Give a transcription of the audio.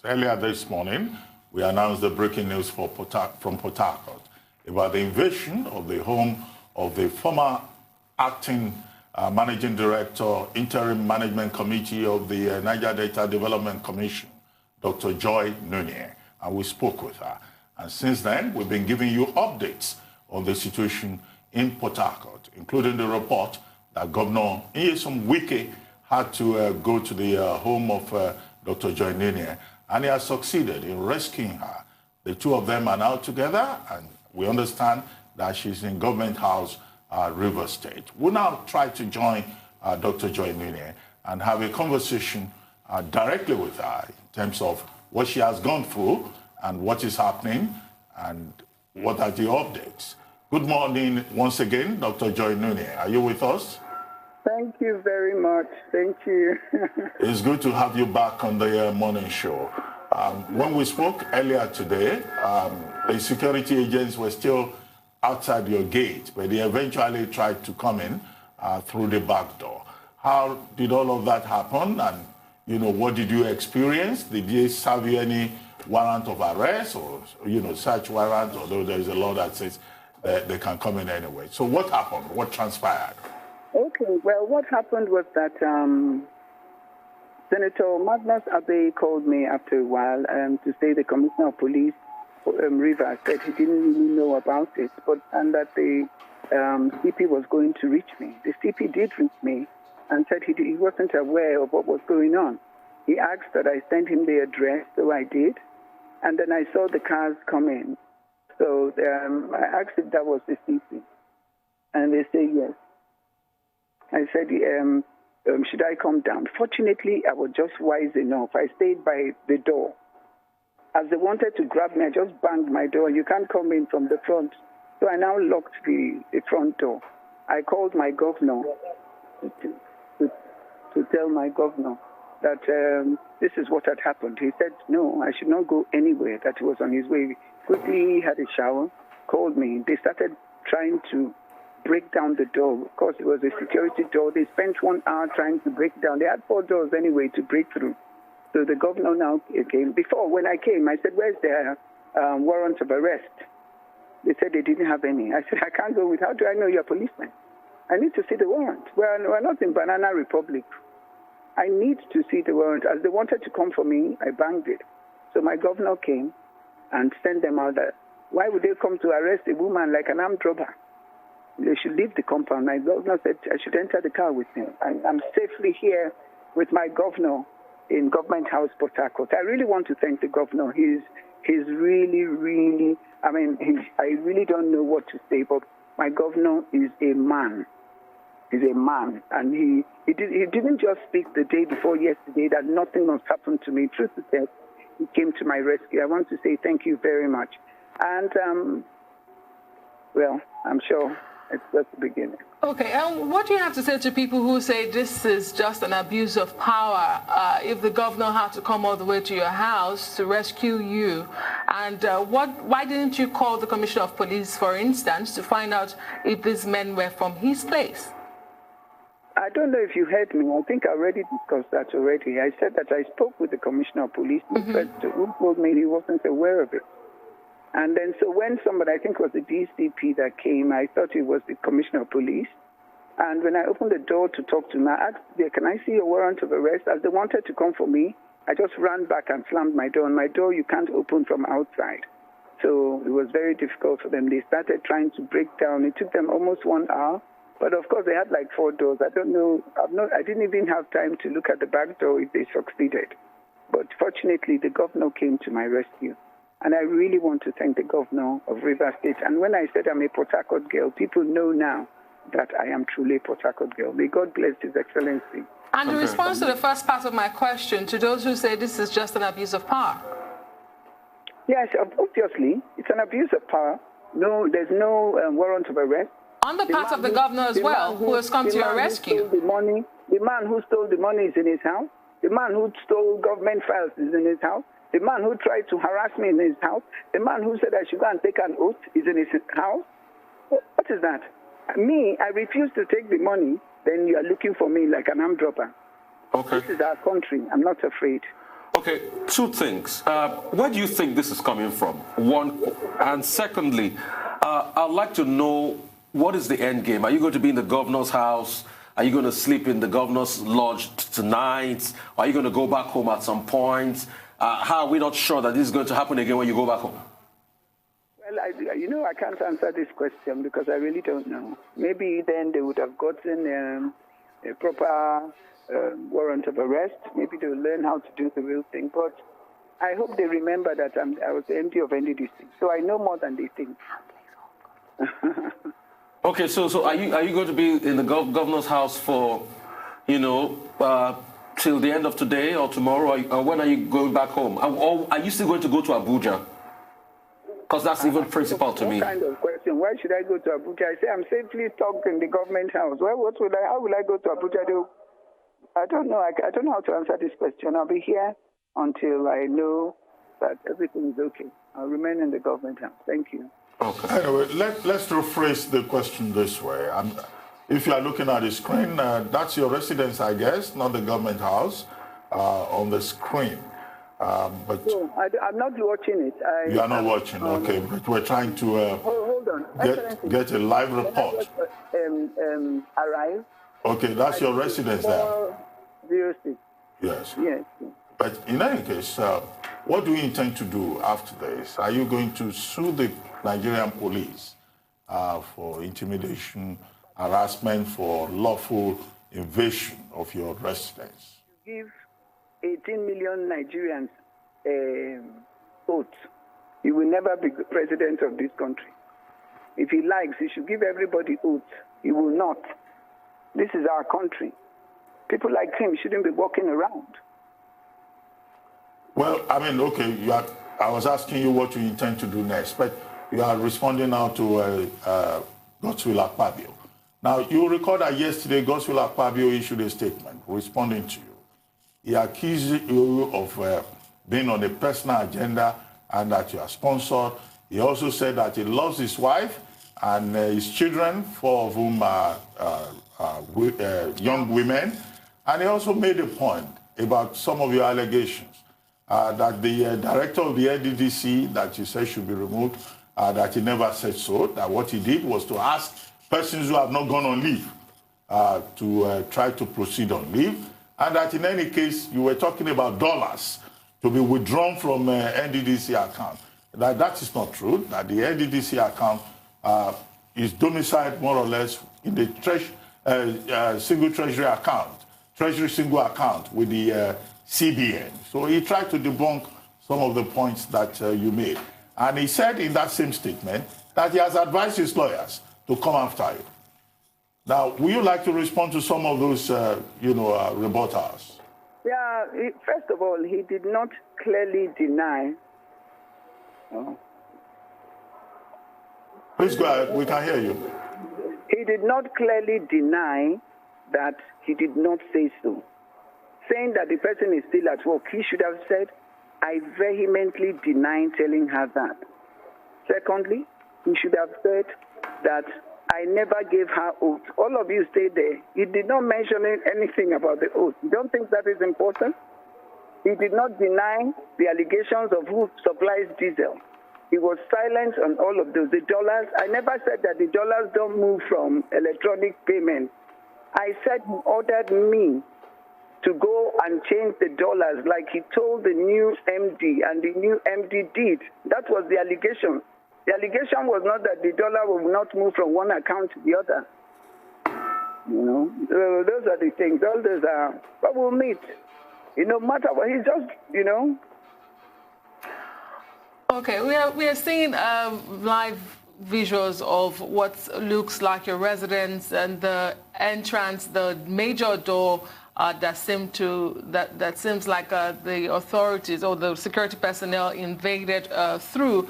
Earlier this morning, we announced the breaking news from Port Harcourt about the invasion of the home of the former acting managing director, interim management committee of the Niger Delta Development Commission, Dr. Joy Nunieh, and we spoke with her. And since then, we've been giving you updates on the situation in Port Harcourt, including the report that Governor Wike had to go to the home of Dr. Joy Nunieh, and he has succeeded in rescuing her. The two of them are now together, and we understand that she's in Government House, River State. We'll now try to join Dr. Joy Nunieh and have a conversation directly with her in terms of what she has gone through and what is happening and what are the updates. Good morning once again, Dr. Joy Nunieh. Are you with us? Thank you very much. Thank you. It's good to have you back on the morning show. When we spoke earlier today, the security agents were still outside your gate, but they eventually tried to come in through the back door. How did all of that happen? And, what did you experience? Did they serve you any warrant of arrest or, search warrant? Although there's a law that says they can come in anyway. So what happened? What transpired? Okay, well, what happened was that Senator Magnus Abbey called me after a while to say the Commissioner of Police, Rivers, said he didn't really know about it, and that the CP was going to reach me. The CP did reach me and said he wasn't aware of what was going on. He asked that I send him the address, so I did, and then I saw the cars come in. So I asked if that was the CP, and they say yes. I said, should I come down? Fortunately, I was just wise enough. I stayed by the door. As they wanted to grab me, I just banged my door. You can't come in from the front. So I now locked the front door. I called my governor to tell my governor that this is what had happened. He said, no, I should not go anywhere, that he was on his way. Quickly had a shower, called me. They started trying to break down the door. Of course, it was a security door. They spent 1 hour trying to break down. They had 4 doors anyway to break through. So the governor now came. Before, when I came, I said, where's their warrant of arrest? They said they didn't have any. I said, I can't go with, how do I know you're a policeman? I need to see the warrant. We're not in Banana Republic. I need to see the warrant. As they wanted to come for me, I banged it. So my governor came and sent them out there. Why would they come to arrest a woman like an armed robber? They should leave the compound. My governor said I should enter the car with him. I'm safely here with my governor in Government House, Port Harcourt. I really want to thank the governor. He's really, really, I really don't know what to say, but my governor is a man. He's a man. And he didn't just speak the day before yesterday that nothing must happen to me. Truth is that he came to my rescue. I want to say thank you very much. And, well, I'm sure it's just the beginning. Okay, what do you have to say to people who say this is just an abuse of power? If the governor had to come all the way to your house to rescue you, and why didn't you call the Commissioner of Police, for instance, to find out if these men were from his place? I don't know if you heard me. I think I already discussed that already. I said that I spoke with the Commissioner of Police, who told me he wasn't aware of it. And then, so when somebody, I think it was the DCP that came, I thought it was the Commissioner of Police. And when I opened the door to talk to him, I asked, can I see a warrant of arrest? As they wanted to come for me, I just ran back and slammed my door. And my door, you can't open from outside. So it was very difficult for them. They started trying to break down. It took them almost 1 hour. But of course, they had like 4 doors. I don't know. I didn't even have time to look at the back door if they succeeded. But fortunately, the governor came to my rescue. And I really want to thank the governor of River State. And when I said I'm a Port Harcourt girl, people know now that I am truly a Port Harcourt girl. May God bless His Excellency. And in response to the first part of my question, to those who say this is just an abuse of power. Yes, obviously, it's an abuse of power. No, there's no warrant of arrest. On the part of the governor as well, who has come to your rescue. The man who stole the money is in his house. The man who stole government files is in his house. The man who tried to harass me in his house, the man who said I should go and take an oath is in his house. What is that? Me, I refuse to take the money, then you are looking for me like an armed robber. Okay. This is our country. I'm not afraid. Okay, two things. Where do you think this is coming from? One, and secondly, I'd like to know, what is the end game? Are you going to be in the governor's house? Are you going to sleep in the governor's lodge tonight? Are you going to go back home at some point? How are we not sure that this is going to happen again when you go back home? Well, I can't answer this question because I really don't know. Maybe then they would have gotten a proper warrant of arrest. Maybe they will learn how to do the real thing. But I hope they remember that I was the MD of NDDC, so I know more than they think. Okay, so are you going to be in the governor's house for, till the end of today or tomorrow? Or when are you going back home? Or are you still going to go to Abuja? Because that's even principal to me. What kind of question? Why should I go to Abuja? I say I'm safely stuck in the government house. Well, how will I go to Abuja? I don't know. I don't know how to answer this question. I'll be here until I know that everything is okay. I'll remain in the government house. Thank you. Okay. Anyway, let's rephrase the question this way. If you are looking at the screen, that's your residence, I guess, not the government house, on the screen. But no, I'm not watching it. You are not watching, okay. But we're trying to hold on. get a live report. Arrive. Okay, that's your residence there. 06. Yes. Yes. But in any case, what do you intend to do after this? Are you going to sue the Nigerian police for intimidation, harassment, for lawful invasion of your residence? Give 18 million Nigerians oath. He will never be president of this country. If he likes, he should give everybody oath. He will not. This is our country. People like him shouldn't be walking around. Well, I mean, okay, I was asking you what you intend to do next, but you are responding now to Godswill Akpabio. Now, you recall that yesterday Godswill Akpabio issued a statement responding to you. He accused you of being on a personal agenda and that you are sponsored. He also said that he loves his wife and his children, 4 of whom are young women. And he also made a point about some of your allegations, that the director of the NDDC that you said should be removed, that he never said so, that what he did was to ask persons who have not gone on leave to try to proceed on leave, and that in any case, you were talking about dollars to be withdrawn from NDDC account. That is not true, that the NDDC account is domiciled more or less in the single treasury account, treasury single account with the CBN. So he tried to debunk some of the points that you made. And he said in that same statement that he has advised his lawyers to come after you. Now, would you like to respond to some of those, rebuttals? Yeah, first of all, he did not clearly deny. Please go ahead, we can hear you. He did not clearly deny that he did not say so. Saying that the person is still at work, he should have said, I vehemently deny telling her that. Secondly, he should have said that I never gave her oath. All of you stay there. He did not mention anything about the oath. You don't think that is important? He did not deny the allegations of who supplies diesel. He was silent on all of those. The dollars, I never said that the dollars don't move from electronic payment. I said he ordered me to go and change the dollars like he told the new MD, and the new MD did. That was the allegation. The allegation was not that the dollar will not move from one account to the other. Those are the things. All those are, but we'll meet. No matter what, he's just, Okay, we are seeing live visuals of what looks like your residence and the entrance, the major door that seems like the authorities or the security personnel invaded through.